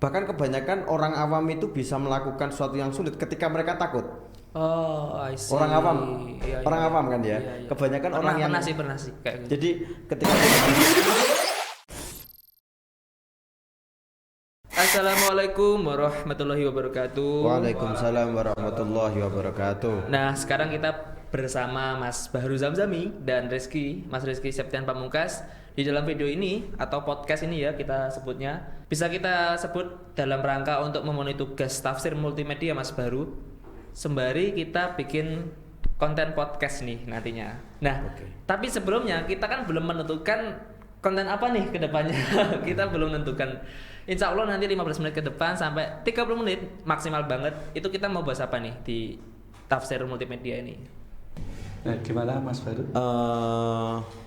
Bahkan kebanyakan orang awam itu bisa melakukan sesuatu yang sulit ketika mereka takut. Oh, I see. Orang awam, Iya, orang iya. awam kan ya. Iya, iya. Kebanyakan orang yang pernah sih kayak gitu. jadi ketika Assalamualaikum warahmatullahi wabarakatuh. Waalaikumsalam warahmatullahi wabarakatuh. Nah, sekarang kita bersama Mas Bahru Zamzami dan Mas Rizky Septian Pamungkas. Di dalam video ini atau podcast ini ya kita sebutnya, bisa kita sebut dalam rangka untuk memenuhi tugas tafsir multimedia Mas Bahru, sembari kita bikin konten podcast nih nantinya. Nah, tapi sebelumnya kita kan belum menentukan konten apa nih ke depannya. Kita belum menentukan. Insya Allah nanti 15 menit ke depan sampai 30 menit maksimal banget. Itu kita mau bahas apa nih di tafsir multimedia ini? Nah, gimana Mas Baru?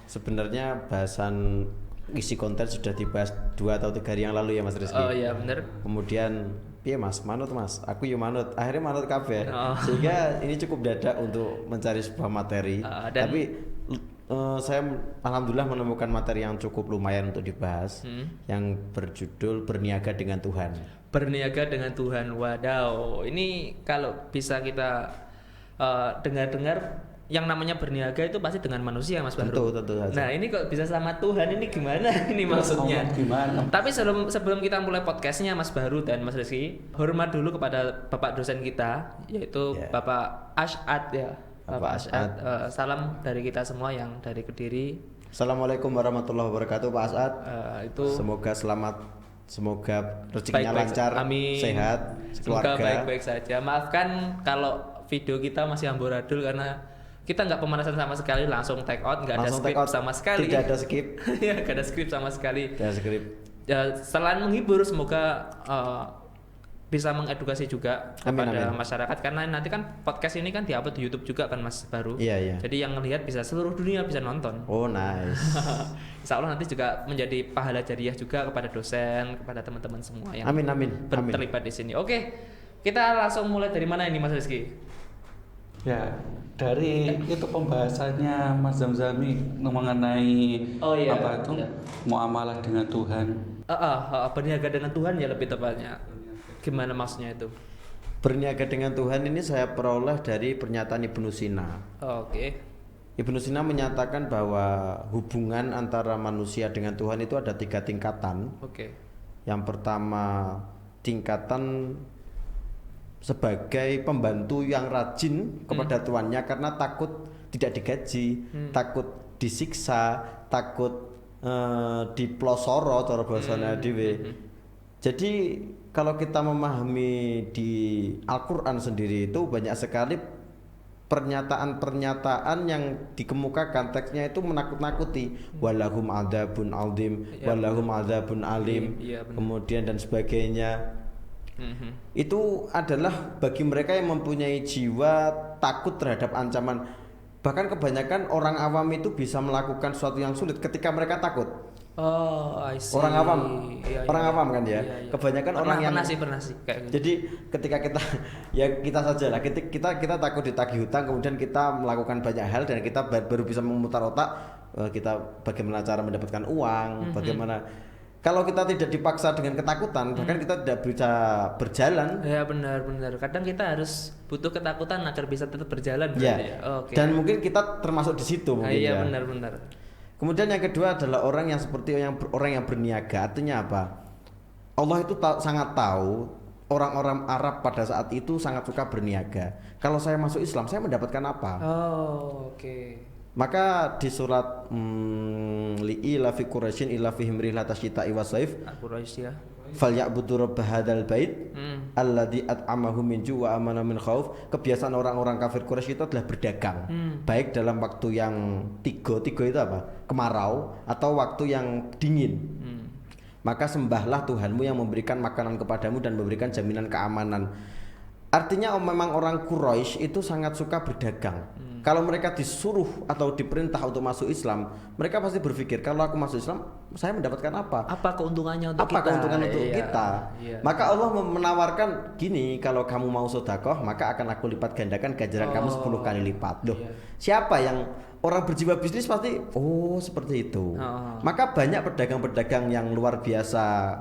Sebenarnya bahasan isi konten sudah dibahas 2 atau 3 hari yang lalu ya Mas Rizky. Oh iya bener. Kemudian iya mas, manut mas, aku yo manut. Akhirnya manut kabeh. Oh. Sehingga ini cukup dadak untuk mencari sebuah materi. Tapi saya alhamdulillah menemukan materi yang cukup lumayan untuk dibahas, yang berjudul Berniaga dengan Tuhan. Berniaga dengan Tuhan. Wadaw. Ini kalau bisa kita dengar-dengar, yang namanya berniaga itu pasti dengan manusia Mas Bahru. Tentu saja. Nah ini kok bisa sama Tuhan, ini gimana ini maksudnya? Gimana? Tapi sebelum kita mulai podcastnya Mas Bahru dan Mas Rizky, hormat dulu kepada Bapak dosen kita, yaitu Bapak Asy'ad ya. Bapak Asy'ad. Salam dari kita semua yang dari Kediri. Assalamualaikum warahmatullahi wabarakatuh Pak Asy'ad. Semoga selamat, semoga rezekinya lancar, amin. Sehat, Semoga keluarga. baik-baik saja. Maafkan kalau video kita masih amburadul karena kita nggak pemanasan sama sekali, langsung take out, nggak ada skrip sama sekali. Tidak ada skrip. Ya, nggak ada skrip sama sekali. Tidak ada skrip. Ya, selain menghibur, semoga bisa mengedukasi juga kepada masyarakat, karena nanti kan podcast ini kan diupload di YouTube juga kan Mas Baru. Iya. Jadi yang ngelihat bisa seluruh dunia bisa nonton. Oh nice. Insya Allah nanti juga menjadi pahala jariah juga kepada dosen, kepada teman-teman semua yang terlibat di sini. Oke, kita langsung mulai dari mana ini Mas Rizky? Ya, dari itu pembahasannya Mas Zamzami mengenai apa itu muamalah dengan Tuhan. Berniaga dengan Tuhan ya lebih tepatnya. Gimana maksudnya itu? Berniaga dengan Tuhan ini saya peroleh dari pernyataan Ibnu Sina. Oke. Ibnu Sina menyatakan bahwa hubungan antara manusia dengan Tuhan itu ada 3 tingkatan. Oke. Yang pertama tingkatan sebagai pembantu yang rajin kepada tuannya karena takut tidak digaji, takut disiksa, takut diplosoro cara bahasanya dhewe. Jadi kalau kita memahami di Al-Qur'an sendiri itu banyak sekali pernyataan-pernyataan yang dikemukakan, teksnya itu menakut-nakuti, walahum adzabun azim, walahum adzabun alim, kemudian dan sebagainya. Itu adalah bagi mereka yang mempunyai jiwa takut terhadap ancaman. Bahkan kebanyakan orang awam itu bisa melakukan sesuatu yang sulit ketika mereka takut. Oh, I see. Orang awam, orang awam kan ya. Kebanyakan orang yang pernah sih kayak gitu. Jadi ketika kita saja lah, kita takut ditagih hutang, kemudian kita melakukan banyak hal dan kita baru bisa memutar otak, kita bagaimana cara mendapatkan uang, bagaimana. Kalau kita tidak dipaksa dengan ketakutan, bahkan kita tidak bisa berjalan. Ya benar. Kadang kita harus butuh ketakutan agar bisa tetap berjalan. Ya. Okay. Dan mungkin kita termasuk di situ mungkin ya. Iya benar. Kemudian yang kedua adalah orang yang seperti orang yang berniaga. Artinya apa? Allah itu sangat tahu orang-orang Arab pada saat itu sangat suka berniaga. Kalau saya masuk Islam, saya mendapatkan apa? Oh, oke. Maka di surat li'ila fi Quraisyin ila fihim rihlata syita'i wasaif Quraisy ya. Falyabudu rabb hadzal bait alladzi at'amahum min ju' wa amana min khauf. Kebiasaan orang-orang kafir Quraisy itu adalah berdagang. Baik dalam waktu yang tiga itu apa? Kemarau atau waktu yang dingin. Maka sembahlah Tuhanmu yang memberikan makanan kepadamu dan memberikan jaminan keamanan. Artinya memang orang Quraisy itu sangat suka berdagang. Kalau mereka disuruh atau diperintah untuk masuk Islam, mereka pasti berpikir kalau aku masuk Islam, saya mendapatkan apa? Apa keuntungannya untuk kita? Apa keuntungan untuk kita? Iya. Maka Allah menawarkan gini, kalau kamu mau sedekah, maka akan aku lipat gandakan ganjaran kamu 10 kali lipat. Loh, siapa yang orang berjiwa bisnis pasti seperti itu. Maka banyak pedagang-pedagang yang luar biasa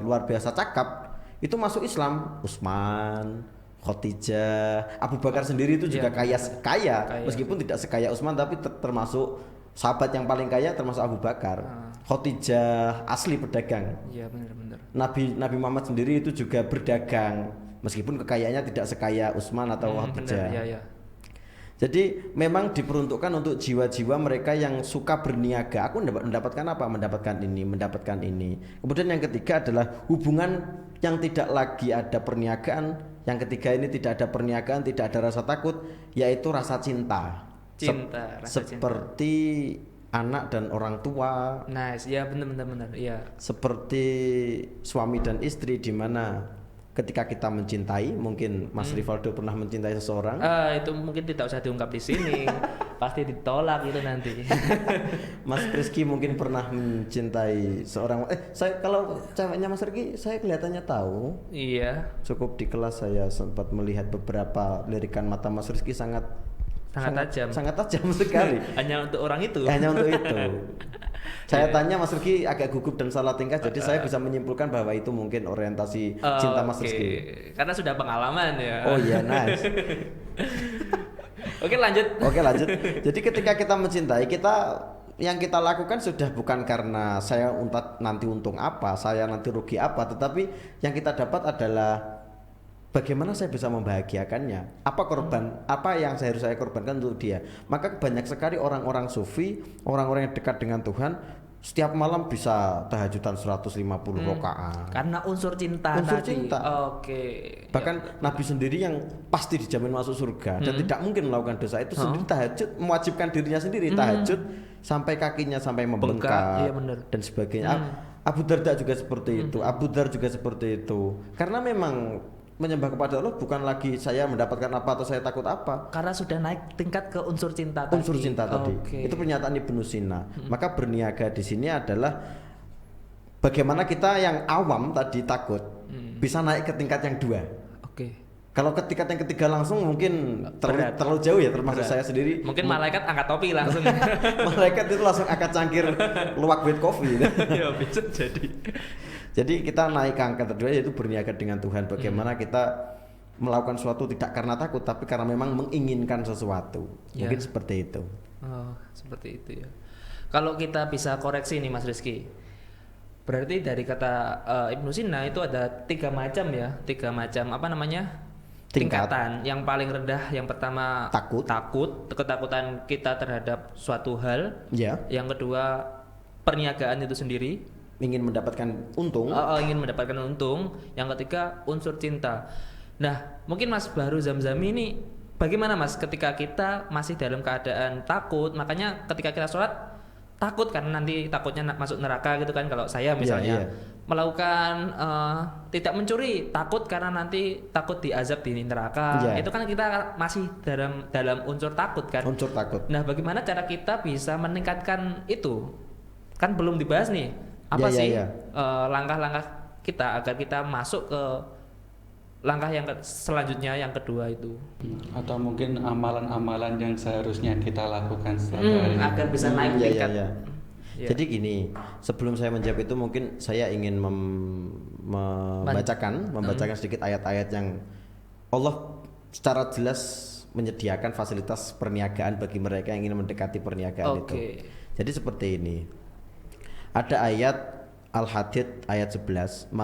luar biasa cakap, itu masuk Islam. Utsman, Khadijah, Abu Bakar sendiri itu juga kaya, meskipun tidak sekaya Utsman, tapi termasuk sahabat yang paling kaya, termasuk Abu Bakar. Khadijah asli pedagang. Iya, benar-benar. Nabi Muhammad sendiri itu juga berdagang, meskipun kekayaannya tidak sekaya Utsman atau Khadijah. Iya. Jadi memang diperuntukkan untuk jiwa-jiwa mereka yang suka berniaga. Aku mendapatkan apa? Mendapatkan ini. Kemudian yang ketiga adalah hubungan yang tidak lagi ada perniagaan. Yang ketiga ini tidak ada perniagaan, tidak ada rasa takut, yaitu rasa cinta. Seperti anak dan orang tua. Nice, ya benar. Iya. Seperti suami dan istri, di mana ketika kita mencintai, mungkin Mas Rivaldo pernah mencintai seseorang. Itu mungkin tidak usah diungkap di sini, pasti ditolak itu nanti. Mas Rizky mungkin pernah mencintai seorang. Saya kalau ceweknya Mas Rizky, saya kelihatannya tahu. Iya. Cukup di kelas saya sempat melihat beberapa lirikan mata Mas Rizky sangat tajam sekali. Hanya untuk orang itu. Saya tanya Mas Rizky agak gugup dan salah tingkah, jadi saya bisa menyimpulkan bahwa itu mungkin orientasi cinta Mas Rizky. Karena sudah pengalaman ya. Oh iya, nice. Oke lanjut. Jadi ketika kita mencintai, yang kita lakukan sudah bukan karena saya nanti untung apa, saya nanti rugi apa, tetapi yang kita dapat adalah bagaimana saya bisa membahagiakannya, apa yang harus saya korbankan untuk dia. Maka banyak sekali orang-orang sufi, orang-orang yang dekat dengan Tuhan, setiap malam bisa tahajudan 150 rakaat. Karena unsur cinta. Oke. Bahkan Nabi sendiri yang pasti dijamin masuk surga dan tidak mungkin melakukan dosa itu sendiri tahajud, mewajibkan dirinya sendiri tahajud sampai kakinya sampai membengkak dan sebagainya. Abu Darda juga seperti itu, Abu Dar juga seperti itu. Karena memang menyembah kepada Allah bukan lagi saya mendapatkan apa atau saya takut apa, karena sudah naik tingkat ke unsur cinta tadi. Itu pernyataan Ibnu Sina. Maka berniaga di sini adalah bagaimana kita yang awam tadi takut bisa naik ke tingkat yang 2. Kalau ke tingkat yang ketiga langsung mungkin terlalu jauh ya, termasuk saya sendiri. Mungkin malaikat angkat topi langsung. Malaikat itu langsung angkat cangkir luwak with coffee. Ya bisa jadi. Jadi kita naik ke angka kedua, yaitu berniaga dengan Tuhan. Bagaimana kita melakukan sesuatu tidak karena takut, tapi karena memang menginginkan sesuatu. Mungkin seperti itu. Oh, seperti itu ya. Kalau kita bisa koreksi nih Mas Rizky, berarti dari kata Ibnu Sina itu ada 3 macam ya, 3 macam apa namanya? Tingkatan. Yang paling rendah yang pertama takut, ketakutan kita terhadap suatu hal. Yang kedua perniagaan itu sendiri, ingin mendapatkan untung. Yang ketiga unsur cinta. Nah, mungkin Mas Bahru Zamzami ini bagaimana Mas ketika kita masih dalam keadaan takut, makanya ketika kita sholat takut karena nanti takutnya masuk neraka gitu kan, kalau saya misalnya melakukan tidak mencuri takut karena nanti takut diazab di neraka. Itu kan kita masih dalam unsur takut kan. Nah, bagaimana cara kita bisa meningkatkan itu? Kan belum dibahas nih. Apa langkah-langkah kita agar kita masuk ke langkah yang selanjutnya, yang kedua itu? Atau mungkin amalan-amalan yang seharusnya kita lakukan setelah agar bisa naik tingkat. Jadi gini, sebelum saya menjawab itu mungkin saya ingin membacakan sedikit ayat-ayat yang Allah secara jelas menyediakan fasilitas perniagaan bagi mereka yang ingin mendekati perniagaan itu. Jadi seperti ini. Ada ayat Al-Hadid ayat 11.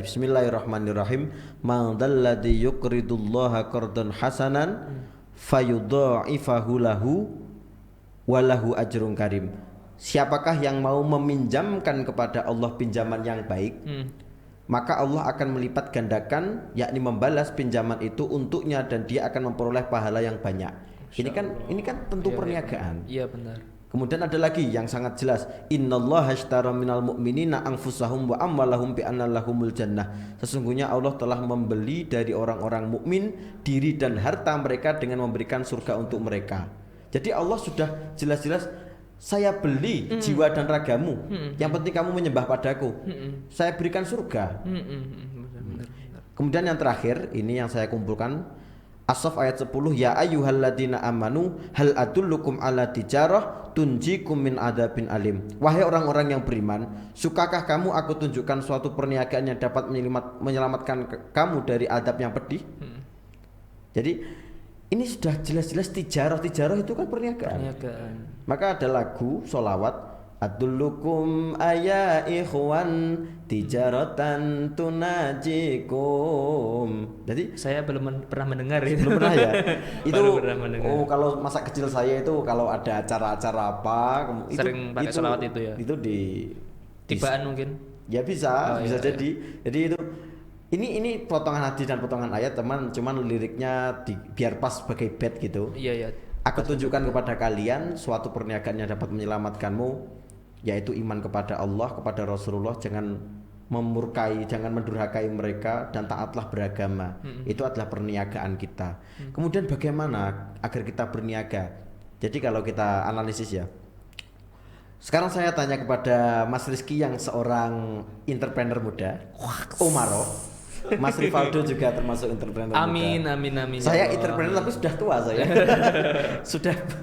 Bismillahirrahmanirrahim. Man dzalladzi yuqridullaha qardan hasanan fayudha'ifahu lahu wa lahu ajrun karim. Siapakah yang mau meminjamkan kepada Allah pinjaman yang baik, maka Allah akan melipat gandakan, yakni membalas pinjaman itu untuknya dan dia akan memperoleh pahala yang banyak. Ini kan tentu perniagaan. Iya benar. Kemudian ada lagi yang sangat jelas, innallaha ashtara minal mu'minina anfusahum wa amwalahum bi anna lahumul jannah. Sesungguhnya Allah telah membeli dari orang-orang mukmin diri dan harta mereka dengan memberikan surga untuk mereka. Jadi Allah sudah jelas-jelas, saya beli jiwa dan ragamu. Yang penting kamu menyembah padaku. Saya berikan surga. Kemudian yang terakhir, ini yang saya kumpulkan, As-Saff ayat 10, ya ayyuhalladzina amanu hal adullukum ala tijarah tunjikum min adzabin alim. Wahai orang-orang yang beriman, sukakah kamu aku tunjukkan suatu perniagaan yang dapat menyelamatkan kamu dari adab yang pedih? Jadi ini sudah jelas-jelas tijarah itu kan perniagaan. Maka ada lagu sholawat, adullukum aya ikhwan tijaratan tunajikum. Jadi saya belum pernah mendengar itu. Belum pernah ya? Itu pernah mendengar. Kalau masa kecil saya itu kalau ada acara-acara apa sering pakai sholawat itu ya. Itu tibaan mungkin. Ya bisa iya, jadi. Jadi itu ini potongan hadis dan potongan ayat teman, cuman liriknya biar pas sebagai bed gitu. Iya. Aku tunjukkan kepada kalian suatu perniagaan yang dapat menyelamatkanmu, yaitu iman kepada Allah, kepada Rasulullah, jangan memurkai, jangan mendurhakai mereka, dan taatlah beragama. Itu adalah perniagaan kita. Kemudian bagaimana agar kita berniaga? Jadi kalau kita analisis ya, sekarang saya tanya kepada Mas Rizky yang seorang entrepreneur muda, Umaro. Mas Rivaldo juga termasuk entrepreneur muda. Amin. Saya entrepreneur tapi sudah tua saya.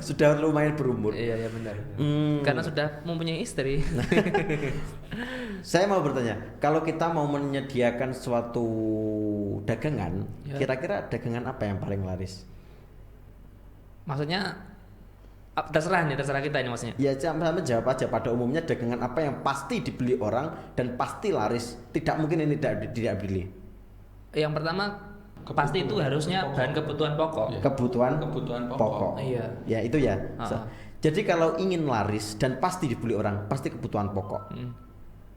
sudah lumayan berumur. Iya benar. Karena sudah mempunyai istri. Saya mau bertanya, kalau kita mau menyediakan suatu dagangan, kira-kira dagangan apa yang paling laris? Maksudnya terserah kita ini maksudnya. Ya sama jawab aja, pada umumnya dagangan apa yang pasti dibeli orang dan pasti laris, tidak mungkin ini tidak dibeli. Yang pertama pasti itu harusnya bahan kebutuhan pokok. Kebutuhan pokok. Iya. Ya itu ya. Jadi kalau ingin laris dan pasti dibeli orang, pasti kebutuhan pokok.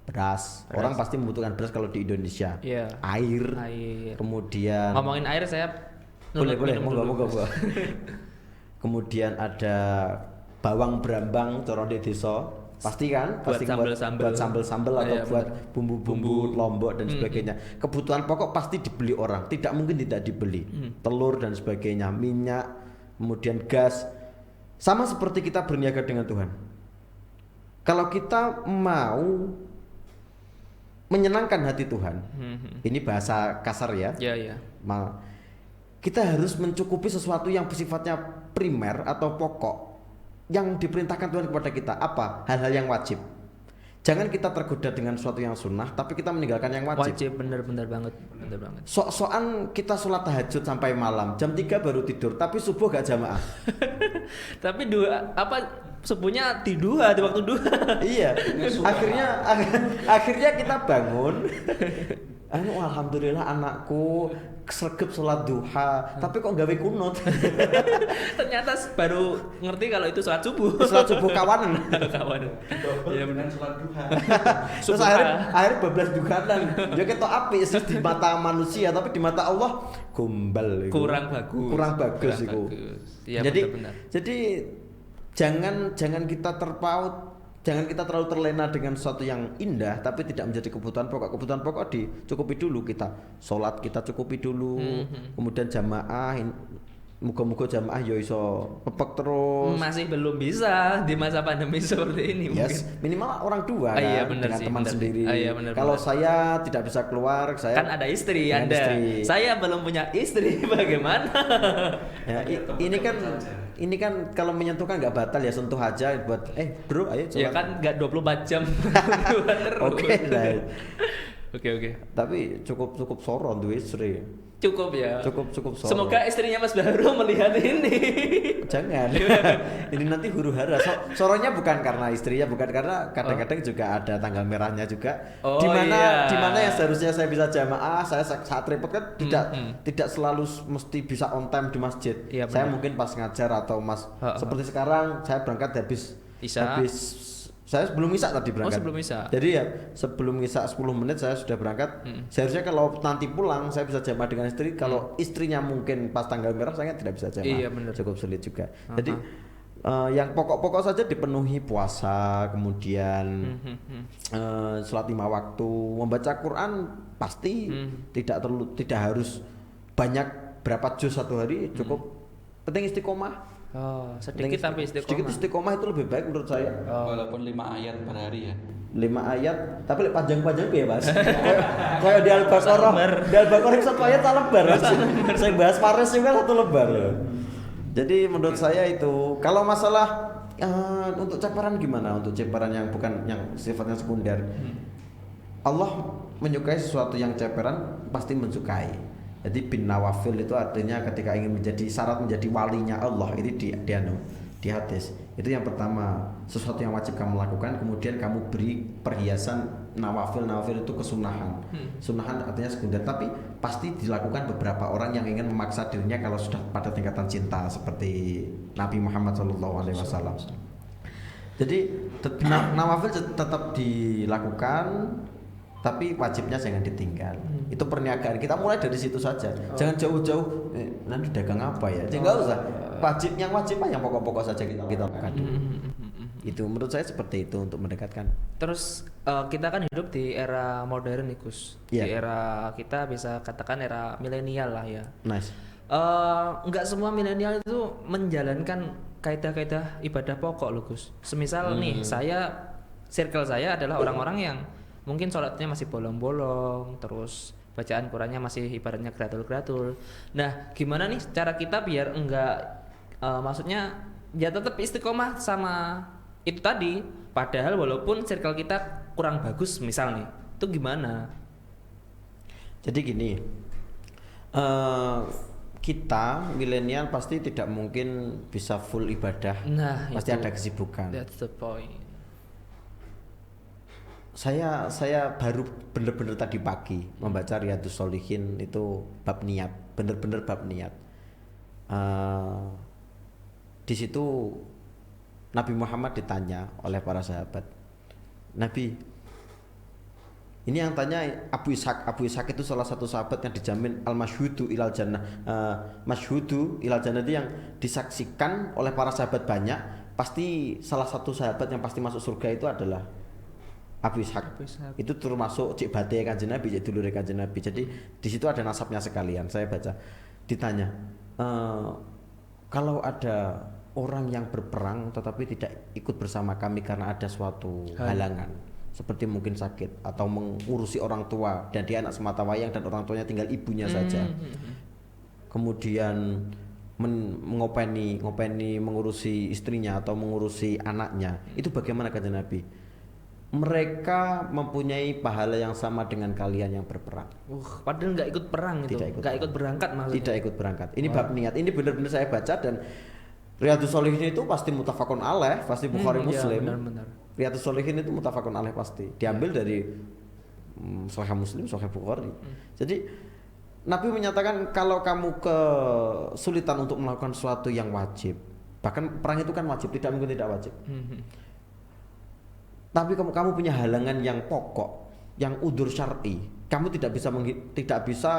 Beras. Orang pasti membutuhkan beras kalau di Indonesia. Iya. Air. Kemudian ngomongin air saya boleh moga. Kemudian ada bawang brambang corong di desa. Pasti kan, buat sambal atau buat bumbu-bumbu lombok dan sebagainya. Kebutuhan pokok pasti dibeli orang, tidak mungkin tidak dibeli. Telur dan sebagainya, minyak, kemudian gas. Sama seperti kita berniaga dengan Tuhan. Kalau kita mau menyenangkan hati Tuhan, ini bahasa kasar ya. Iya. Kita harus mencukupi sesuatu yang bersifatnya primer atau pokok yang diperintahkan Tuhan kepada kita. Apa? Hal-hal yang wajib. Jangan kita tergoda dengan sesuatu yang sunnah, tapi kita meninggalkan yang wajib. Bener banget. Sok-sokan kita sholat tahajud sampai malam, jam 3 baru tidur, tapi subuh gak jamaah. Tapi subuhnya di waktu duha. Iya. Akhirnya kita bangun. Alhamdulillah anakku sregep sholat duha, tapi kok gawe kunut. Ternyata baru ngerti kalau itu sholat subuh. Sholat subuh kawanan. Iya benar sholat duha. Terus akhirnya bablas duhanan. Ya ketok apik di mata manusia, tapi di mata Allah gombal. Kurang bagus itu. Iya, benar. Jadi jangan kita terpaut. Jangan kita terlalu terlena dengan sesuatu yang indah tapi tidak menjadi kebutuhan pokok. Kebutuhan pokok dicukupi dulu kita. Sholat kita cukupi dulu. Kemudian jamaah, muga-muga jamaah ya iso pepek terus. Masih belum bisa di masa pandemi seperti ini mungkin. Minimal orang dua kan, dengan teman sendiri. Kalau saya tidak bisa keluar, saya kan ada istri Anda. Saya belum punya istri, bagaimana? Ya, ini kan kalau menyentuh kan nggak batal ya, sentuh aja buat bro ayo coba. Ya kan nggak 24 jam. Oke. Tapi cukup soron tuh istri. Cukup ya. Cukup soron. Semoga istrinya Mas Bahru melihat ini. Jangan. Ini nanti huru hara. Soronnya bukan karena istrinya, bukan karena kadang-kadang juga ada tanggal merahnya juga. Di mana yang seharusnya saya bisa jamaah, saya saat repot kan tidak selalu mesti bisa on time di masjid. Iya, saya mungkin pas ngajar atau seperti sekarang saya berangkat habis saya sebelum Isya tadi berangkat. Sebelum Isya. Jadi ya sebelum Isya 10 menit saya sudah berangkat. Seharusnya kalau nanti pulang saya bisa jamaah dengan istri. Kalau istrinya mungkin pas tanggal merah saya tidak bisa jamaah. Iya, benar. Cukup sulit juga. Jadi yang pokok-pokok saja dipenuhi, puasa, kemudian sholat 5 waktu, membaca Quran pasti tidak harus banyak berapa juz satu hari, cukup penting istiqomah. Oh, sedikit tapi istiqomah. Sedikit istiqomah itu lebih baik menurut saya. Walaupun 5 ayat per hari ya. 5 ayat tapi lek panjang-panjang piye, Mas? Kayak di Al-Baqarah. Di Al-Baqarah 1 ayat tak lebar. Saya bahas Faris juga 1 lembar. Jadi menurut saya itu kalau masalah untuk ceparan gimana? Untuk ceparan yang bukan yang sifatnya sekunder. Allah menyukai sesuatu yang ceperan pasti mensukai. Jadi bin nawafil itu artinya ketika ingin menjadi syarat menjadi walinya Allah itu di hadis. Itu yang pertama, sesuatu yang wajib kamu lakukan, kemudian kamu beri perhiasan nawafil itu kesunahan. Sunahan artinya sekunder, tapi pasti dilakukan beberapa orang yang ingin memaksa dirinya kalau sudah pada tingkatan cinta seperti Nabi Muhammad SAW. Jadi nawafil tetap dilakukan, tapi wajibnya jangan ditinggal. Itu perniagaan. Kita mulai dari situ saja. Jangan jauh-jauh. Nanti dagang apa ya? Jangan usah. Wajib yang pokok-pokok saja kita lakukan. Itu menurut saya seperti itu untuk mendekatkan. Terus kita kan hidup di era modern nih Gus. Di era kita bisa katakan era milenial lah ya. Nice. Enggak semua milenial itu menjalankan kaidah-kaidah ibadah pokok loh Gus. Semisal nih circle saya adalah orang-orang yang mungkin sholatnya masih bolong-bolong, terus bacaan Qurannya masih ibaratnya gratul-gratul. Nah, gimana nih cara kita biar enggak maksudnya ya tetap istiqomah sama itu tadi, padahal walaupun circle kita kurang bagus misal nih, itu gimana? Jadi gini, kita milenial pasti tidak mungkin bisa full ibadah. Nah, pasti itu, ada kesibukan. That's the point. Saya baru bener-bener tadi pagi membaca Riyadhus Shalihin itu bab niat, bener-bener bab niat. Di situ Nabi Muhammad ditanya oleh para sahabat, Nabi, ini yang tanya Abu Ishaq itu salah satu sahabat yang dijamin al-masyhudu ilal jannah. Masyhudu ilal jannah itu yang disaksikan oleh para sahabat banyak. Pasti salah satu sahabat yang pasti masuk surga itu adalah Abu Ishaq. Itu termasuk cik bate Kanjeng Nabi, cik dulure Kanjeng Nabi. Jadi di situ ada nasabnya sekalian. Saya baca ditanya, kalau ada orang yang berperang tetapi tidak ikut bersama kami karena ada suatu halangan, seperti mungkin sakit atau mengurusi orang tua dan dia anak semata wayang dan orang tuanya tinggal ibunya saja, kemudian ngopeni mengurusi istrinya atau mengurusi anaknya, itu bagaimana kata Nabi? Mereka mempunyai pahala yang sama dengan kalian yang berperang. Padahal nggak ikut perang itu, nggak ikut berangkat maksudnya. Tidak ikut berangkat. Ini bab niat. Ini benar-benar saya baca dan Riyadhus Shalihin itu pasti muttafaqun alaih, pasti Bukhari Muslim. Ya, benar. Riyadhus Shalihin itu muttafaqun alaih pasti. Diambil dari Sahih Muslim, Sahih Bukhari. Jadi Nabi menyatakan kalau kamu kesulitan untuk melakukan sesuatu yang wajib, bahkan perang itu kan wajib, tidak mungkin tidak wajib. Tapi kamu punya halangan yang pokok, yang udzur syar'i, kamu tidak bisa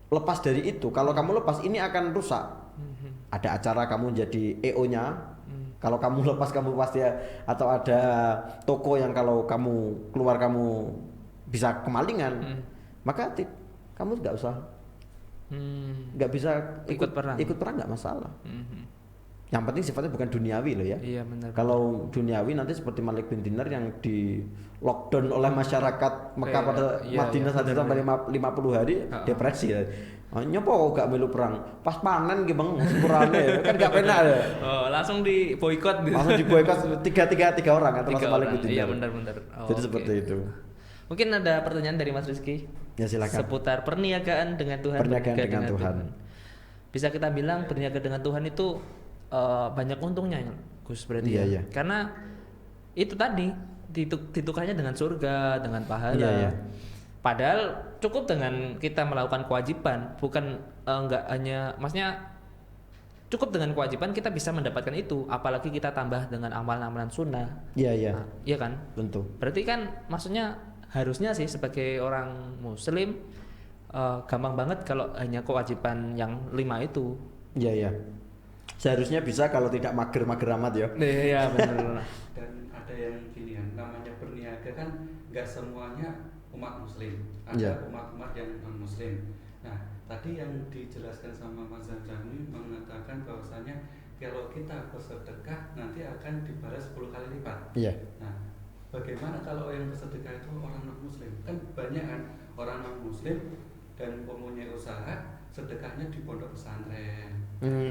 lepas dari itu. Kalau kamu lepas, ini akan rusak. Ada acara kamu jadi EO-nya. Kalau kamu lepas, kamu pasti atau ada toko yang kalau kamu keluar kamu bisa kemalingan, maka kamu nggak usah, nggak bisa ikut perang nggak masalah. Yang penting sifatnya bukan duniawi loh ya. Iya, benar. Kalau duniawi nanti seperti Malik bin Dinar yang di lockdown oleh masyarakat Mekah pada Madinah sampai 50 hari, depresi ya. Nyopo gak melu perang, pas panen gitu bang, sepurane kan gak penak ya. Langsung di boykot gitu. Langsung di boykot tiga orang termasuk Malik bin Dinar. Iya benar. Jadi seperti itu. Mungkin ada pertanyaan dari Mas Rizky. Ya silakan. Seputar perniagaan dengan Tuhan. Perniagaan dengan Tuhan. Bisa kita bilang berniaga dengan Tuhan itu banyak untungnya, Gus, berarti iya. Karena itu tadi ditukarnya dengan surga, dengan pahala. Iya. Padahal cukup dengan kita melakukan kewajiban, bukan enggak hanya, maksudnya cukup dengan kewajiban kita bisa mendapatkan itu, apalagi kita tambah dengan amalan-amalan sunnah. Iya. Nah, iya kan? Tentu. Berarti kan maksudnya harusnya sih sebagai orang Muslim gampang banget kalau hanya kewajiban yang 5 itu. Iya. Seharusnya bisa kalau tidak mager-mager amat ya. Iya benar. Dan ada yang gini ya, namanya berniaga kan nggak semuanya umat Muslim, ada umat-umat yang non Muslim. Nah, tadi yang dijelaskan sama Mas Zamzami mengatakan bahwasanya kalau kita bersedekah nanti akan dibalas 10 kali lipat. Iya. Nah, bagaimana kalau yang bersedekah itu orang non muslim? Kan banyak kan orang non muslim dan mempunyai usaha, sedekahnya di pondok pesantren.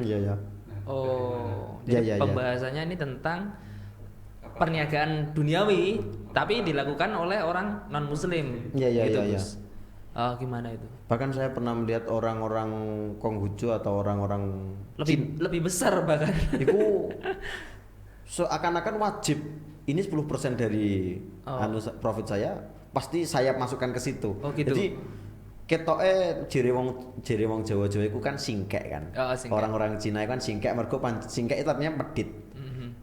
Iya. Nah, Oh, Ya, jadi ya, ya. pembahasannya ini tentang Apa- perniagaan duniawi, tapi dilakukan oleh orang non muslim. Iya, iya, gitu, iya, iya. Gus. Oh, gimana itu? Bahkan saya pernah melihat orang-orang Konghucu atau orang-orang Lebih besar bahkan. itu seakan-akan wajib ini 10% dari profit saya pasti saya masukkan ke situ. Oh, gitu. Jadi ketoke jere wong Jawa-Jawa iku kan singkek kan. Oh, singkek. Orang-orang Cina kan singkek mergo singkek itu artinya medit.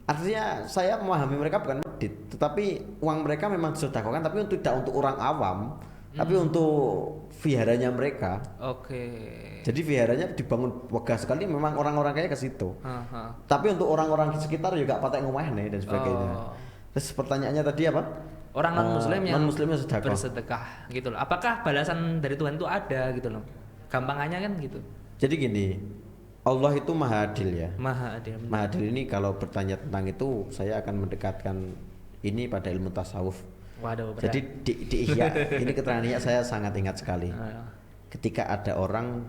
Artinya saya memahami mereka bukan medit, tetapi uang mereka memang disedekahkan tapi tidak untuk orang awam, tapi untuk viharanya mereka. Oke. Jadi viharanya dibangun wegah sekali memang orang-orang kaya ke situ. Aha. Tapi untuk orang-orang di sekitar juga patek ngomahne dan sebagainya. Oh. Terus pertanyaannya tadi apa? Orang non muslim yang non-muslimnya sedekah. bersedekah gitu loh. Apakah balasan dari Tuhan itu ada gitu loh? Gampangannya kan gitu. Jadi gini, Allah itu maha adil ya. Maha adil. Maha adil ini kalau bertanya tentang itu saya akan mendekatkan ini pada ilmu tasawuf. Waduh, berat. Jadi di Ihya ini keterangan Ihya saya sangat ingat sekali. Ah. Ketika ada orang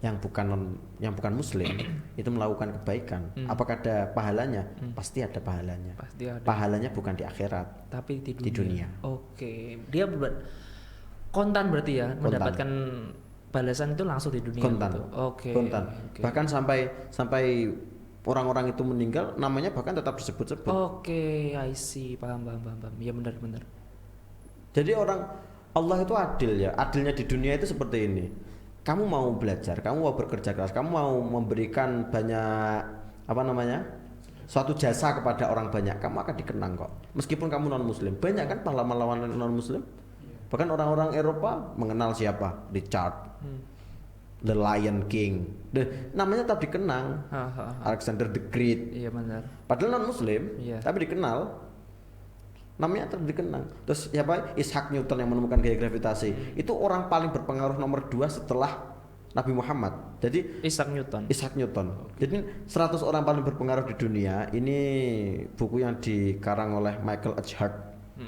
yang bukan muslim itu melakukan kebaikan, apakah ada pahalanya? Pasti ada pahalanya. Pasti ada. Pahalanya bukan di akhirat, Tapi di dunia. di dunia. Oke. Dia kontan berarti ya mendapatkan balasan itu langsung di dunia. Kontan. gitu. Oke. Kontan. Oke. Bahkan sampai orang-orang itu meninggal namanya bahkan tetap disebut-sebut. Oke, I see. Paham. Iya benar. Jadi Allah itu adil ya. Adilnya di dunia itu seperti ini. Kamu mau belajar, kamu mau bekerja keras, kamu mau memberikan banyak suatu jasa kepada orang banyak, kamu akan dikenang kok. Meskipun kamu non muslim. Banyak kan pahlawan-pahlawan non muslim. Bahkan orang-orang Eropa mengenal siapa? Richard, The Lion King. Namanya tetap dikenang. Alexander the Great. Iya benar. Padahal non muslim, Iya. tapi dikenal. Namanya tetap dikenang. Terus siapa? Isaac Newton yang menemukan gaya gravitasi. Itu orang paling berpengaruh nomor 2 setelah Nabi Muhammad. Jadi Isaac Newton. Isaac Newton. Jadi 100 orang paling berpengaruh di dunia. Ini buku yang dikarang oleh Michael H. Hart.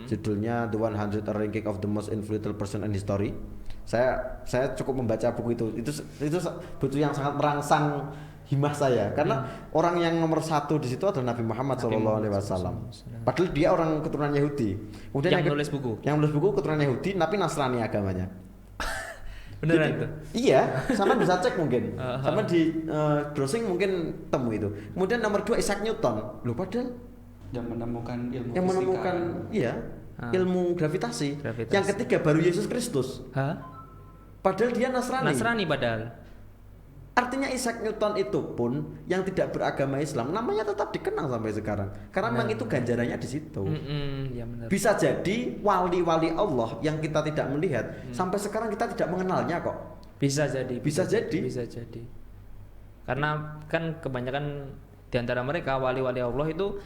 Judulnya The 100 Ranking of the Most Influential Person in History. Saya cukup membaca buku itu. Itu buku yang sangat merangsang himmah saya karena orang yang nomor 1 di situ adalah Nabi Muhammad SAW. Padahal dia orang keturunan Yahudi. Kemudian Yang nulis buku. Yang nulis buku keturunan Yahudi, tapi Nasrani agamanya. Beneran Jadi, itu. Iya, sama bisa cek mungkin. Sama di browsing mungkin temu itu. Kemudian nomor 2 Isaac Newton. Loh padahal yang menemukan ilmu yang fisika. menemukan ilmu gravitasi. Yang ketiga baru Yesus Kristus. Hah? Padahal dia Nasrani. Nasrani padahal. Artinya Isaac Newton itu pun yang tidak beragama Islam namanya tetap dikenang sampai sekarang. Karena memang itu ganjarannya di situ. Ya benar. Bisa jadi wali-wali Allah yang kita tidak melihat sampai sekarang kita tidak mengenalnya kok. Bisa jadi. Bisa jadi. Bisa jadi. Karena kan kebanyakan di antara mereka wali-wali Allah itu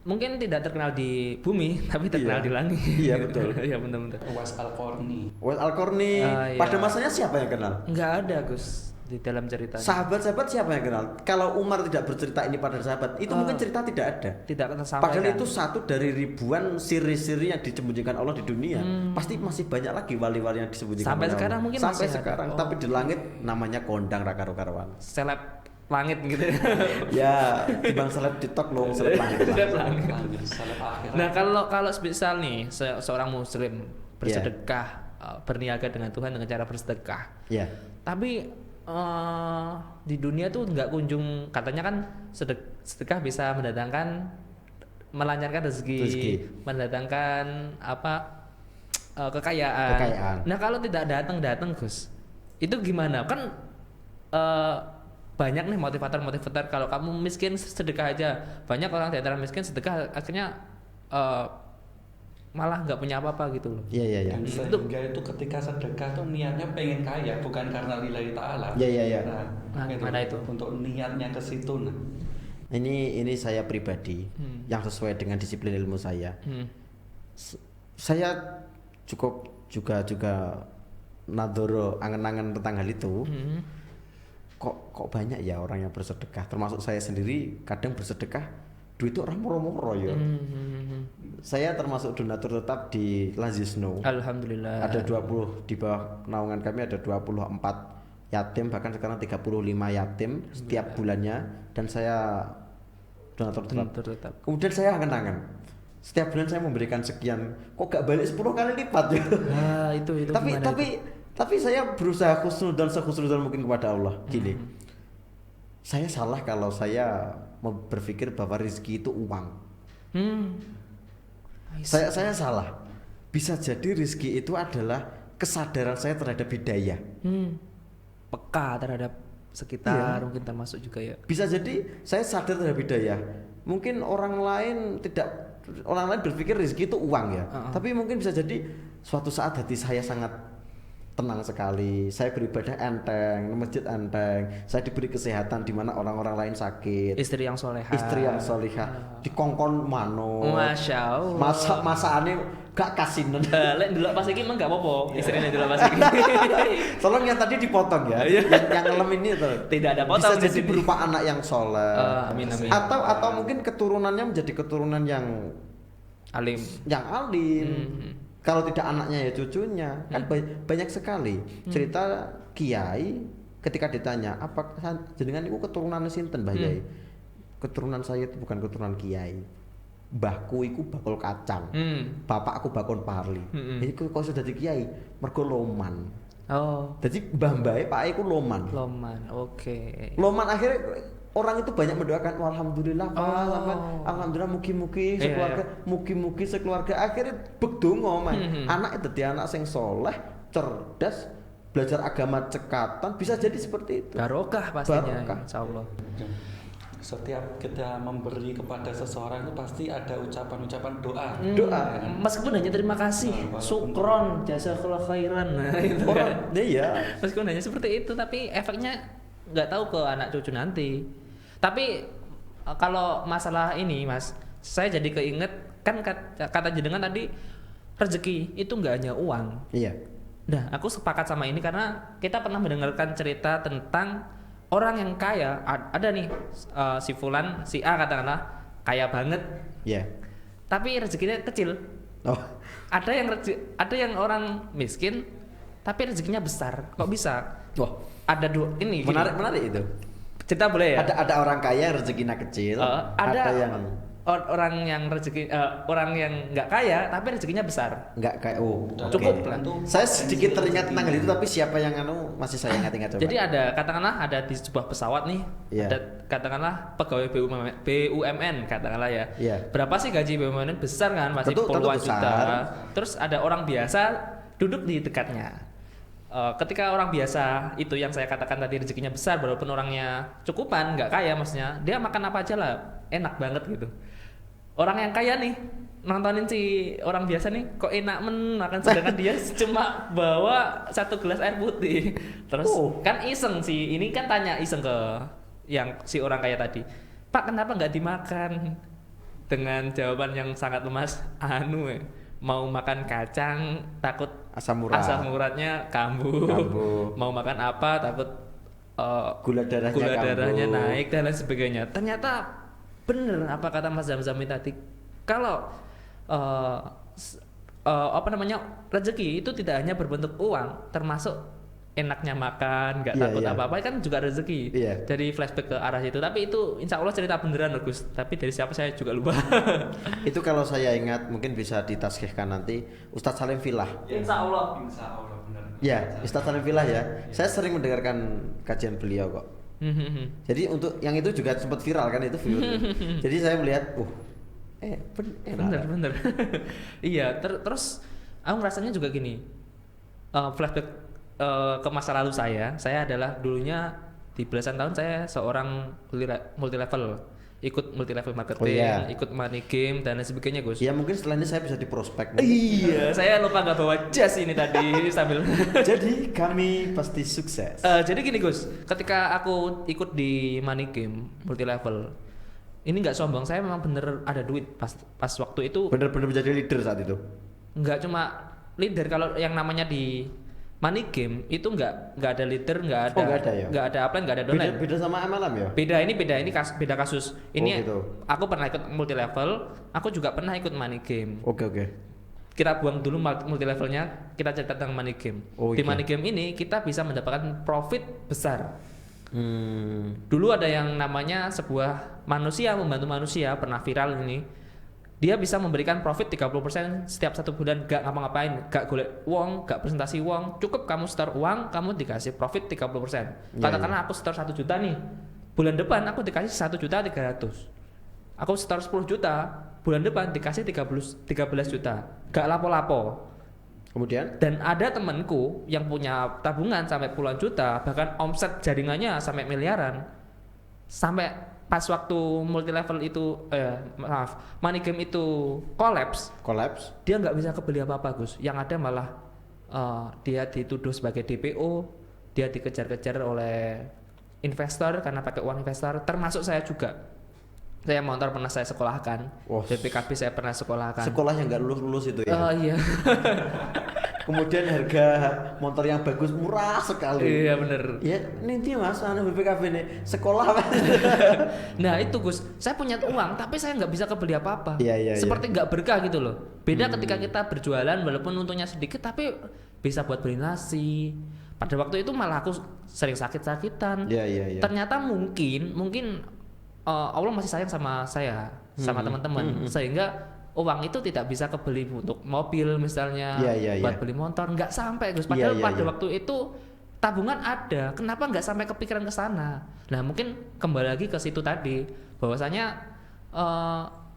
mungkin tidak terkenal di bumi tapi terkenal Iya. di langit. Iya, betul. Iya benar-benar. Uwais Al-Qarni. Wes Al-Qarni Iya. pada masanya siapa yang kenal? Enggak ada Gus di dalam cerita. Sahabat-sahabat siapa yang kenal? Kalau Umar tidak bercerita ini pada sahabat, itu mungkin cerita tidak ada. Tidak tersampaikan. Padahal itu satu dari ribuan siri-siri yang disembunyikan Allah di dunia. Pasti masih banyak lagi wali-wali yang disembunyikan Sampai oleh sekarang Allah. mungkin sampai masih ada. sekarang. Oh, Tapi di langit namanya kondang raka-rukarwan. seleb langit gitu. Ya, timbang seleb TikTok loh, seleb langit. Seleb langit. Salaf akhirat. Nah, kalau misal nih seorang muslim bersedekah, berniaga dengan Tuhan dengan cara bersedekah. Ya. Tapi di dunia tuh nggak kunjung, katanya kan sedekah bisa melancarkan rezeki. Mendatangkan kekayaan. Nah kalau tidak datang Gus, itu gimana? Kan banyak nih motivator kalau kamu miskin sedekah aja. Banyak orang di antara miskin sedekah akhirnya malah nggak punya apa-apa gitu loh. Iya. Dan sehingga itu ketika sedekah tuh niatnya pengen kaya bukan karena lillahi ta'ala. Iya. Nah, mana itu? Untuk niatnya ke situ. Nah. Ini saya pribadi yang sesuai dengan disiplin ilmu saya. Saya cukup juga nadoro angen-angen tentang hal itu. kok banyak ya orang yang bersedekah, termasuk saya sendiri kadang bersedekah duit itu orang moro-moro ya. Saya termasuk donatur tetap di Lazisno. Alhamdulillah. Ada 20 di bawah naungan kami ada 24 yatim, bahkan sekarang 35 yatim setiap bulannya, dan saya donatur tetap. Kemudian saya angan-angan setiap bulan saya memberikan sekian, kok gak balik 10 kali lipat ya. Nah, itu Tapi saya berusaha khusnudzon sekhusnudzon mungkin kepada Allah. Gini, saya salah kalau saya berpikir bahwa rezeki itu uang. Saya salah. Bisa jadi rezeki itu adalah kesadaran saya terhadap hidayah. Peka terhadap sekitar, mungkin termasuk juga ya. Bisa jadi saya sadar terhadap hidayah. Mungkin orang lain berpikir rezeki itu uang ya. Tapi mungkin bisa jadi suatu saat hati saya sangat tenang sekali, saya beribadah enteng, masjid enteng, saya diberi kesehatan di mana orang-orang lain sakit, istri yang solehah, dikongkon mano, masya Allah, masakannya gak kasinen. Lek ndelok pas iki emang gak apa-apa, istrinya ndelok pas iki. Tolong yang tadi dipotong ya, yang ngelem ini tuh. Tidak ada potong. Bisa jadi berupa anak yang soleh, amin. Atau mungkin keturunannya menjadi keturunan yang alim. Kalau tidak anaknya ya cucunya. Kan banyak sekali cerita kiai ketika ditanya, apakah jenengan itu keturunan sinten Mbah Yai? Keturunan saya itu bukan keturunan kiai. Mbahku iku bakul kacang. Bapakku bakul parli. Jadi kok sudah jadi kiai mergo loman. Oh. Jadi mbah-mbahe Pak iku loman. Oke. Loman akhirnya orang itu banyak mendoakan alhamdulillah Pak, alhamdulillah mugi-mugi sekeluarga akhirnya begdongo anak itu dia anak sing soleh, cerdas, belajar agama cekatan, bisa jadi seperti itu. Barokah pastinya, insyaallah. Setiap kita memberi kepada seseorang itu pasti ada ucapan-ucapan doa. Meskipun hanya terima kasih, syukron, jazakallahu khairan. Nah, itu. Meskipun hanya seperti itu, tapi efeknya nggak tahu ke anak cucu nanti. Tapi kalau masalah ini Mas, saya jadi keinget kan kata jenengan tadi rezeki itu nggak hanya uang. Iya. Nah, aku sepakat sama ini karena kita pernah mendengarkan cerita tentang orang yang kaya. Ada nih si Fulan, si A katakanlah kaya banget. Iya. Tapi rezekinya kecil. Oh. Ada yang orang miskin tapi rezekinya besar. Kok bisa? Wah, ada dua ini. Menarik itu. Cerita boleh ya? Ada orang kaya rezekinya kecil. Ada yang orang yang nggak kaya tapi rezekinya besar. Nggak kaya. Cukup lah. Saya sedikit teringat tentang hal itu, tapi siapa yang masih saya ingat coba. Jadi katakanlah ada di sebuah pesawat nih. Ada katakanlah pegawai BUMN katakanlah ya. Berapa sih gaji BUMN? Besar kan, masih puluhan juta. Terus ada orang biasa duduk di dekatnya. Ketika orang biasa itu yang saya katakan tadi rezekinya besar, walaupun orangnya cukupan, nggak kaya maksudnya, dia makan apa aja lah enak banget gitu. Orang yang kaya nih nontonin si orang biasa nih kok enak makan, sedangkan dia cuma bawa 1 gelas air putih. Terus kan iseng si ini kan tanya iseng ke yang si orang kaya tadi, Pak kenapa nggak dimakan? Dengan jawaban yang sangat lemas, mau makan kacang takut asam uratnya kambuh. Mau makan apa takut gula darahnya naik dan lain sebagainya. Ternyata bener apa kata Mas Zamzami tadi, kalau rezeki itu tidak hanya berbentuk uang, termasuk enaknya makan, nggak takut apa-apa kan juga rezeki. Jadi flashback ke arah itu. Tapi itu insya Allah cerita beneran Gus. Tapi dari siapa saya juga lupa. Itu kalau saya ingat mungkin bisa ditaskihkan nanti Ustadz Salim Filah. Insya Allah benar. Ya, Ustadz Salim Filah ya. Saya sering mendengarkan kajian beliau kok. Jadi untuk yang itu juga sempat viral kan itu video. Jadi saya melihat, bener. Iya, terus aku ngerasanya juga gini. Flashback ke masa lalu saya adalah dulunya di belasan tahun saya seorang multi level, ikut multi level marketing, ikut money game dan lain sebagainya Gus. Ya mungkin setelah ini saya bisa di prospek. Iya, saya lupa nggak bawa jas ini tadi sambil. Jadi kami pasti sukses. Jadi gini Gus, ketika aku ikut di money game multi level, ini nggak sombong, saya memang bener ada duit pas waktu itu. Bener-bener menjadi leader saat itu. Nggak cuma leader, kalau yang namanya di money game itu nggak ada leader, nggak ada, Oh, nggak ada ya? nggak ada upline, nggak ada downline. Beda sama MLM ya? Beda kasus. Ini gitu. aku pernah ikut multi level, aku juga pernah ikut money game. Oke. Kita buang dulu multi levelnya, kita cerita tentang money game. Oh, Di iya. money game ini kita bisa mendapatkan profit besar. Dulu ada yang namanya sebuah manusia membantu manusia, pernah viral ini. Dia bisa memberikan profit 30% setiap 1 bulan, gak ngapa-ngapain, gak golek uang, gak presentasi uang, cukup kamu store uang, kamu dikasih profit 30%. Katakanlah aku store 1 juta nih, bulan depan aku dikasih 1.300.000. Aku store 10 juta, bulan depan dikasih 13 juta, gak lapo-lapo. Kemudian? Dan ada temanku yang punya tabungan sampai puluhan juta, bahkan omset jaringannya sampai miliaran. Sampai pas waktu multi level itu money game itu collapse, dia nggak bisa kebeli apa-apa Gus. Yang ada malah dia dituduh sebagai DPO, dia dikejar-kejar oleh investor karena pakai uang investor, termasuk saya juga. Saya motor pernah saya sekolahkan, BPKB saya pernah sekolahkan. Sekolah yang nggak lulus itu ya? Iya. Kemudian harga motor yang bagus murah sekali. Iya bener. Ya nanti mas, BPKB nih sekolah mas. Nah itu Gus, saya punya uang tapi saya nggak bisa kebeli apa-apa. Iya. Seperti nggak berkah gitu loh. Beda ketika kita berjualan walaupun untungnya sedikit tapi bisa buat beli nasi. Pada waktu itu malah aku sering sakit-sakitan. Iya. Ternyata mungkin Allah masih sayang sama saya, sama teman-teman, sehingga uang itu tidak bisa kebeli untuk mobil misalnya, buat beli motor, nggak sampai Gus. Padahal pada waktu itu tabungan ada, kenapa nggak sampai kepikiran ke sana? Nah mungkin kembali lagi ke situ tadi, bahwasanya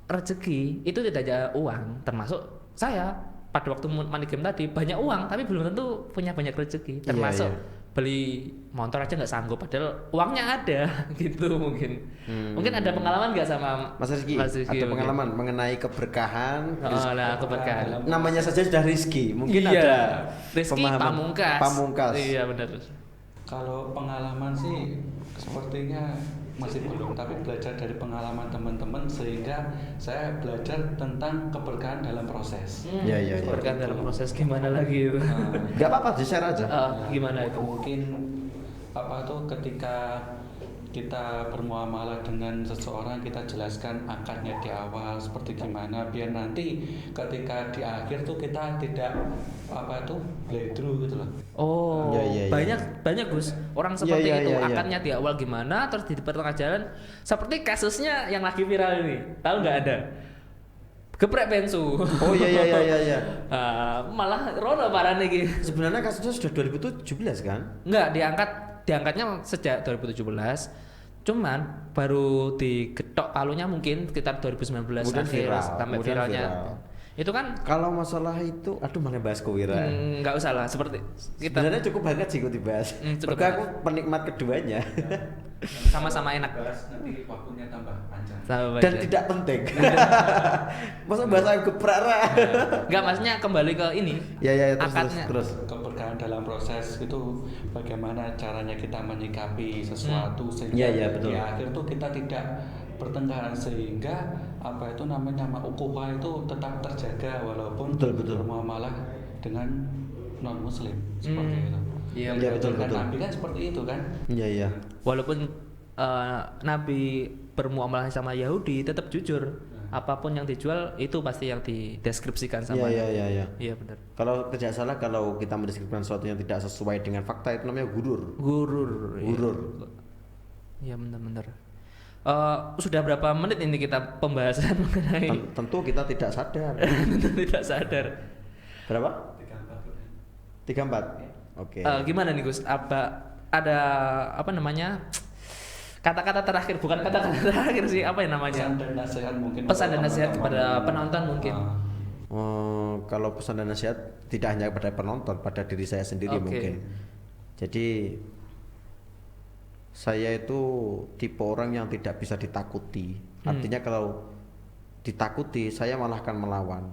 rezeki itu tidak ada uang, termasuk saya pada waktu money game tadi banyak uang, tapi belum tentu punya banyak rezeki, termasuk beli motor aja nggak sanggup, padahal uangnya ada gitu mungkin. Mungkin ada pengalaman nggak sama Mas Rizky? Ada pengalaman mengenai keberkahan? Keberkahan. Namanya saja sudah Rizky, mungkin iya. ada Rizky Pamungkas. Iya benar. Kalau pengalaman sih sepertinya masih belum, tapi belajar dari pengalaman teman-teman sehingga saya belajar tentang keberkahan dalam proses. Iya. Keberkahan dalam proses gimana lagi itu? Gak apa-apa, di-share aja. Gimana itu? Mungkin ketika kita bermuamalah dengan seseorang, kita jelaskan akadnya di awal seperti gimana, biar nanti ketika di akhir tuh kita tidak play through gitu loh. Banyak Gus orang seperti itu. Akadnya di awal gimana, terus di pertengahan jalan seperti kasusnya yang lagi viral ini, tahu nggak ada? Geprek bensu. Iya. Malah Rono parah nih. Sebenarnya kasusnya sudah 2017 kan? Enggak, diangkatnya sejak 2017. Cuman baru digetok palunya mungkin sekitar 2019 akhir sampai viralnya. Itu kan kalau masalah itu malah bahas kewira. Enggak usah lah, seperti kita sebenarnya cukup banget sih dibahas. Karena aku penikmat keduanya. Sama-sama enak. Nanti waktunya tambah panjang. Dan tidak penting. Masa bahasa geprak. Enggak, maksudnya kembali ke ini. Ya, akadnya. Terus. Keberkahan dalam proses itu bagaimana caranya kita menyikapi sesuatu sehingga betul. di akhir tuh kita tidak bertengkar, sehingga nama ukhuwah itu tetap terjaga walaupun bermuamalah dengan non muslim seperti itu. Iya betul. Nabi kan seperti itu kan. Iya. Walaupun Nabi bermuamalah sama Yahudi tetap jujur. Apapun yang dijual itu pasti yang dideskripsikan sama Iya. Iya benar. Kalau tidak salah, kalau kita mendeskripsikan sesuatu yang tidak sesuai dengan fakta itu namanya gurur. Iya benar. Sudah berapa menit ini kita pembahasan mengenai tentu kita tidak sadar. Tidak sadar. Berapa? 34. Oke. Gimana nih Gus? Ada kata-kata terakhir, bukan kata-kata terakhir sih, apa yang namanya? Pesan dan nasihat kepada penonton mungkin. Kalau pesan dan nasihat tidak hanya kepada penonton, pada diri saya sendiri mungkin. Jadi saya itu tipe orang yang tidak bisa ditakuti. Artinya kalau ditakuti saya malah akan melawan.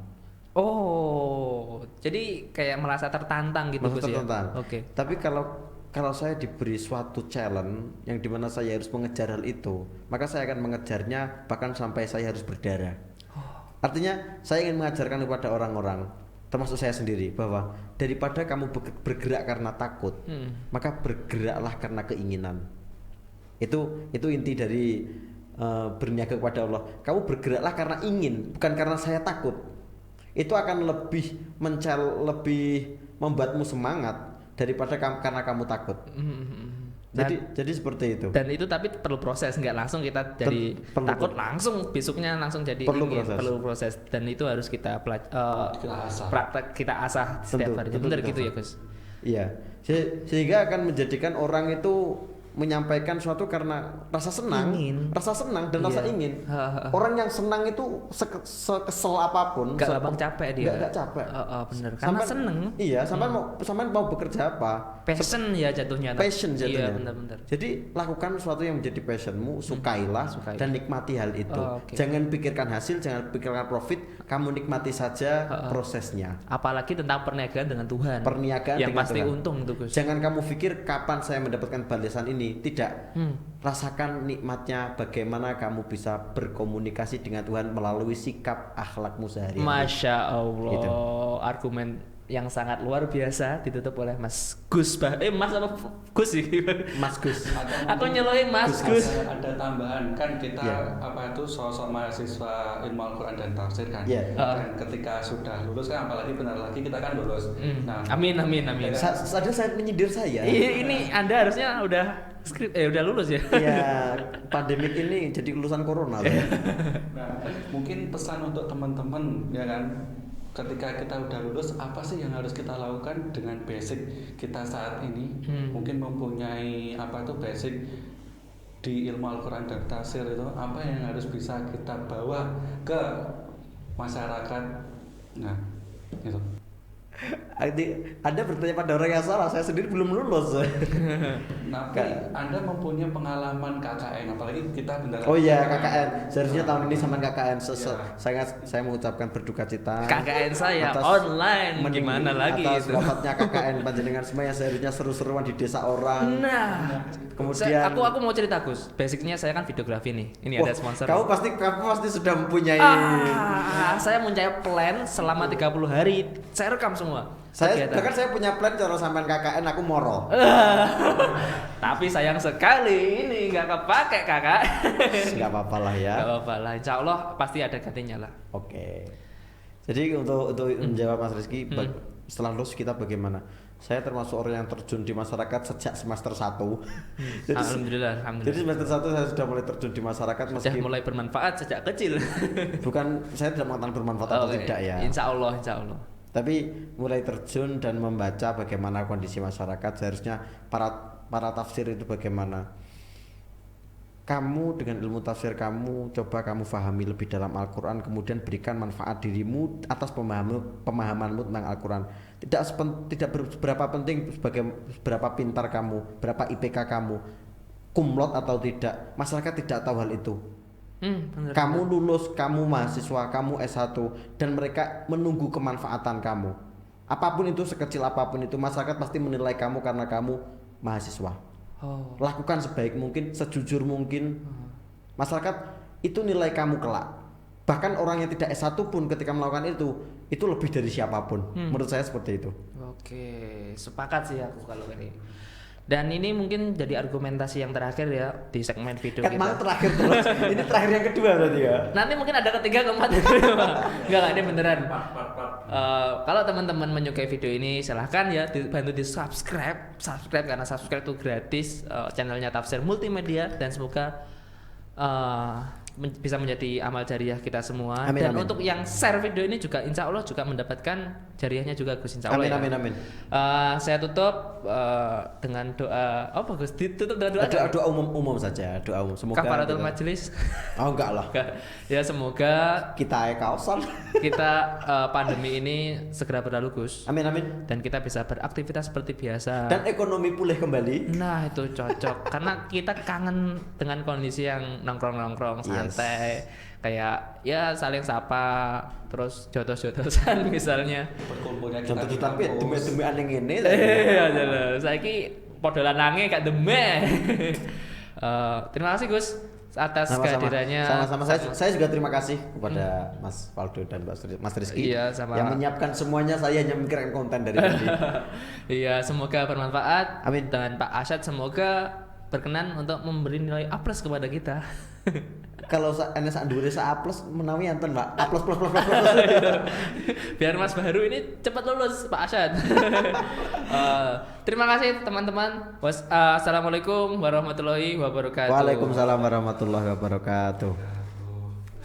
Jadi kayak merasa tertantang gitu Gus ya. Oke. Tapi kalau saya diberi suatu challenge yang dimana saya harus mengejar hal itu, maka saya akan mengejarnya bahkan sampai saya harus berdarah. Artinya saya ingin mengajarkan kepada orang-orang termasuk saya sendiri, bahwa daripada kamu bergerak karena takut, maka bergeraklah karena keinginan. Itu inti dari berniaga kepada Allah. Kamu bergeraklah karena ingin, bukan karena saya takut. Itu akan lebih membuatmu semangat daripada karena kamu takut. Jadi seperti itu. Dan itu tapi perlu proses, nggak langsung kita jadi takut langsung besoknya langsung jadi perlu proses. Dan itu harus kita kita asah setiap hari. Benar gitu ya Gus. Iya. Sehingga akan menjadikan orang itu menyampaikan suatu karena rasa senang dan rasa ingin. Orang yang senang itu sekesel apapun, gak gampang capek dia. Gak capek. Bener. Karena seneng. Iya, sampai mau bekerja apa? Passion ya jatuhnya. Iya, benar. Jadi lakukan sesuatu yang menjadi passionmu, sukailah dan nikmati hal itu. Jangan pikirkan hasil, jangan pikirkan profit, kamu nikmati saja prosesnya. Apalagi tentang perniagaan dengan Tuhan. Perniagaan yang dengan pasti Tuhan. Untung tuh Gus. Jangan kamu pikir kapan saya mendapatkan balasan ini. Tidak. Rasakan nikmatnya bagaimana kamu bisa berkomunikasi dengan Tuhan melalui sikap akhlakmu sehari-hari. Masya Allah. Gitu. Argumen yang sangat luar biasa ditutup oleh Mas Gus. Mas apa Gus sih? Mas Gus. Aku nyeloin Mas Gus. Ada tambahan kan kita apa itu sosok mahasiswa ilmu Al-Quran dan tafsir kan. Dan ketika sudah lulus kan apalagi benar lagi kita kan lulus. Nah, amin. Saya menyindir saya. Ini Anda harusnya udah udah lulus ya? Iya, pandemik ini jadi lulusan corona. Nah, mungkin pesan untuk teman-teman ya kan. Ketika kita udah lulus, apa sih yang harus kita lakukan dengan basic kita saat ini? Mungkin mempunyai apa tuh basic di ilmu Al-Quran dan tafsir itu, apa yang harus bisa kita bawa ke masyarakat? Nah, itu. Anda bertanya pada orang yang salah, saya sendiri belum lulus. Tapi Anda mempunyai pengalaman KKN, apalagi kita bentar. Oh iya KKN, seharusnya tahun ini sama KKN. Saya mengucapkan berduka cita. KKN saya online, gimana lagi atas itu? wafatnya KKN panjenengan semua yang seharusnya seru-seruan di desa orang. Nah, kemudian aku mau cerita Gus. Basicnya saya kan videografi nih. Ini ada sponsor. Kamu pasti sudah mempunyai. Saya mempunyai plan selama 30 hari. Saya rekam semua. Bahkan saya punya plan kalau sampai KKN aku moro. Tapi sayang sekali ini nggak kepake kakak. Nggak apa-apa lah ya. Nggak apa-apa lah. Insya Allah pasti ada gantinya lah. Oke. Jadi untuk menjawab Mas Rizky, setelah lulus kita bagaimana? Saya termasuk orang yang terjun di masyarakat sejak semester 1. Alhamdulillah. Jadi semester 1 saya sudah mulai terjun di masyarakat sudah mulai bermanfaat sejak kecil. Bukan, saya tidak mengatakan bermanfaat atau tidak ya. Insya Allah. Tapi mulai terjun dan membaca bagaimana kondisi masyarakat, seharusnya para tafsir itu bagaimana. Kamu dengan ilmu tafsir coba kamu fahami lebih dalam Al-Quran, kemudian berikan manfaat dirimu atas pemahamanmu tentang Al-Quran. Tidak berapa penting berapa pintar kamu, berapa IPK kamu, kumlot atau tidak, masyarakat tidak tahu hal itu. Kamu lulus, kamu mahasiswa, kamu S1, dan mereka menunggu kemanfaatan kamu. Apapun itu, sekecil apapun itu, masyarakat pasti menilai kamu karena kamu mahasiswa. Lakukan sebaik mungkin, sejujur mungkin. Masyarakat itu nilai kamu kelak. Bahkan orang yang tidak S1 pun ketika melakukan itu lebih dari siapapun. Menurut saya seperti itu. Oke, sepakat sih aku kalau ini. Dan ini mungkin jadi argumentasi yang terakhir ya di segmen video kita. Malah terakhir terus. Ini terakhir yang kedua berarti ya. Nanti mungkin ada ketiga, keempat. Enggak, ini beneran. Kalau teman-teman menyukai video ini silahkan ya dibantu di subscribe karena subscribe itu gratis channelnya Tafsir Multimedia, dan semoga bisa menjadi amal jariah kita semua. Amin. Untuk yang share video ini juga insya Allah juga mendapatkan jariahnya juga Gus, insya Allah. Amin. Saya tutup dengan doa. Apa Gus? Ditutup dengan doa umum saja, doa umum. Semoga kafaratul majelis. Oh enggak lah. Ya semoga kita kaosan. Kita pandemi ini segera berlalu Gus. Amin. Dan kita bisa beraktivitas seperti biasa. Dan ekonomi pulih kembali. Nah itu cocok karena kita kangen dengan kondisi yang nongkrong santai, kayak ya saling sapa, terus jotos-jotosan misalnya. Berkumpulnya kita tapi demi aneh ngene. Iya jelas. Saiki padha lanange gak deme. Terima kasih Gus. atas kehadirannya. Sama-sama. Saya juga terima kasih kepada Mas Valdo dan Mas Rizky Iya, sama. yang menyiapkan semuanya. Saya hanya memikirkan konten dari tadi. Iya, semoga bermanfaat. Amin. Dan Pak Asyad semoga berkenan untuk memberi nilai A+ kepada kita. Kalau enes andure A+ menawi enten, Pak. A+++++. Biar Mas Baharu ini cepat lulus, Pak Asyad. Terima kasih teman-teman. Assalamualaikum warahmatullahi wabarakatuh. Waalaikumsalam warahmatullahi wabarakatuh.